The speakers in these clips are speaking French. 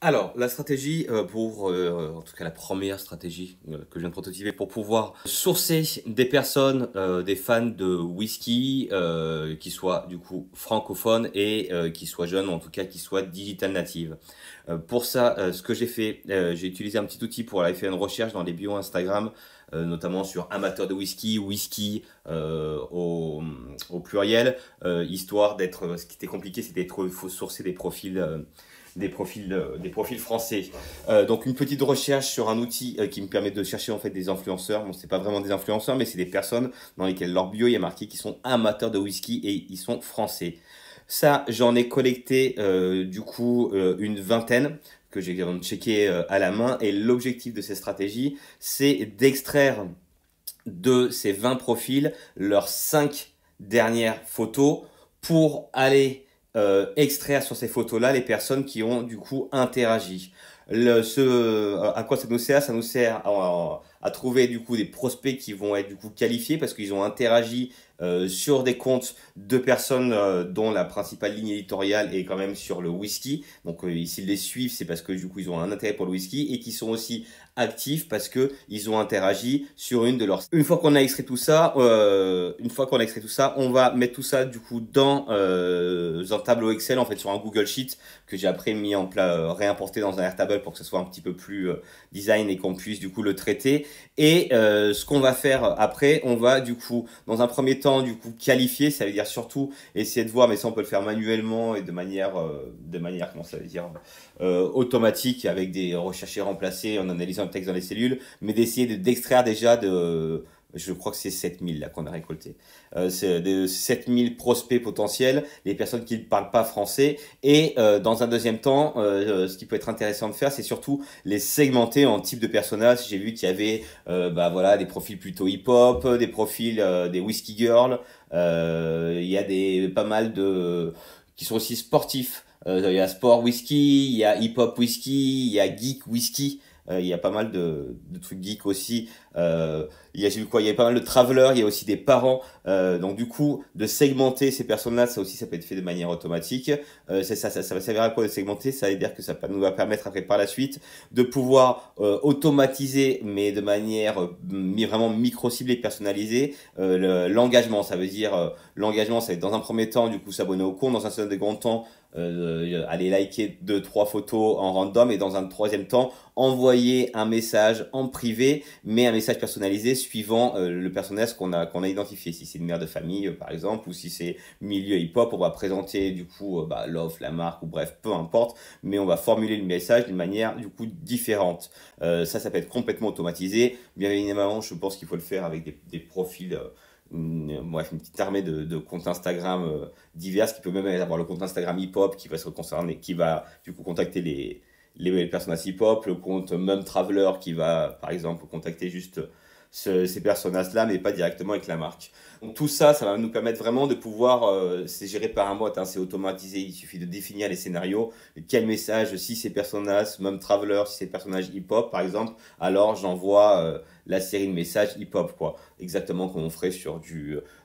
Alors, la stratégie en tout cas la première stratégie que je viens de prototyper pour pouvoir sourcer des personnes, des fans de whisky, qui soient du coup francophones et qui soient jeunes, ou en tout cas qui soient digital natives. Pour ça, ce que j'ai fait, j'ai utilisé un petit outil pour aller faire une recherche dans les bios Instagram, notamment sur amateurs de whisky, whisky au pluriel, histoire d'être. Ce qui était compliqué, c'était il faut sourcer des profils. Des profils français. Donc une petite recherche sur un outil qui me permet de chercher en fait des influenceurs. Bon, c'est pas vraiment des influenceurs, mais c'est des personnes dans lesquelles leur bio il y a marqué qu'ils sont amateurs de whisky et ils sont français. Ça, j'en ai collecté une vingtaine que j'ai checké à la main. Et l'objectif de ces stratégies, c'est d'extraire de ces 20 profils leurs 5 dernières photos pour aller extraire sur ces photos-là les personnes qui ont du coup interagi. À quoi ça nous sert? Ça nous sert à trouver du coup des prospects qui vont être du coup qualifiés parce qu'ils ont interagi sur des comptes de personnes dont la principale ligne éditoriale est quand même sur le whisky. Donc s'ils les suivent, c'est parce que du coup ils ont un intérêt pour le whisky et qui sont aussi actifs parce que ils ont interagi sur une de leurs. Une fois qu'on a extrait tout ça, on va mettre tout ça du coup dans un tableau Excel en fait sur un Google Sheet que j'ai après mis en place, réimporté dans un Airtable pour que ce soit un petit peu plus design et qu'on puisse du coup le traiter. Et ce qu'on va faire après, on va du coup dans un premier temps du coup qualifier, ça veut dire surtout essayer de voir, mais ça on peut le faire manuellement et de manière comment ça veut dire automatique avec des recherches et remplacés en analysant le texte dans les cellules, mais d'essayer d'extraire déjà je crois que c'est 7000 là qu'on a récolté. C'est de 7000 prospects potentiels, les personnes qui ne parlent pas français. Et dans un deuxième temps, ce qui peut être intéressant de faire, c'est surtout les segmenter en type de personnages. J'ai vu qu'il y avait voilà, des profils plutôt hip-hop, des profils des whisky girls. Il y a pas mal de qui sont aussi sportifs. Il y a sport whisky, il y a hip-hop whisky, il y a geek whisky. Il y a pas mal de trucs geeks aussi. J'ai vu quoi? Il y a pas mal de travelers, il y a aussi des parents. Donc du coup, de segmenter ces personnes-là, ça aussi, ça peut être fait de manière automatique. Ça va servir à quoi de segmenter? Ça veut dire que nous va permettre après par la suite de pouvoir automatiser, mais de manière vraiment micro-ciblée, personnalisée, l'engagement. Ça veut dire l'engagement, ça va être dans un premier temps, du coup, s'abonner au compte, dans un second temps, aller liker deux trois photos en random et dans un troisième temps envoyer un message en privé mais un message personnalisé suivant le personnage qu'on a identifié. Si c'est une mère de famille par exemple ou si c'est milieu hip hop, on va présenter du coup l'offre, la marque ou bref peu importe, mais on va formuler le message d'une manière du coup différente. Ça peut être complètement automatisé. Bien évidemment, je pense qu'il faut le faire avec des profils bref, une petite armée de comptes Instagram divers, qui peut même avoir le compte Instagram hip-hop qui va se concerner, qui va du coup contacter les personnages hip-hop, le compte Mum Traveler qui va par exemple contacter juste ces personnages-là, mais pas directement avec la marque. Donc tout ça, ça va nous permettre vraiment de pouvoir, c'est géré par un bot, hein, c'est automatisé, il suffit de définir les scénarios, quel message, si c'est personnage, même Traveler, si c'est personnage hip-hop par exemple, alors j'envoie la série de messages hip-hop, quoi. Exactement comme on ferait sur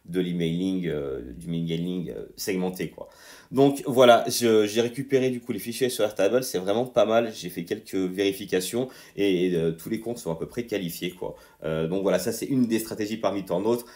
de l'emailing, du mailing segmenté, quoi. Donc voilà, j'ai récupéré du coup les fichiers sur Airtable, c'est vraiment pas mal, j'ai fait quelques vérifications et tous les comptes sont à peu près qualifiés, quoi. Donc voilà, ça c'est une des stratégies parmi tant d'autres.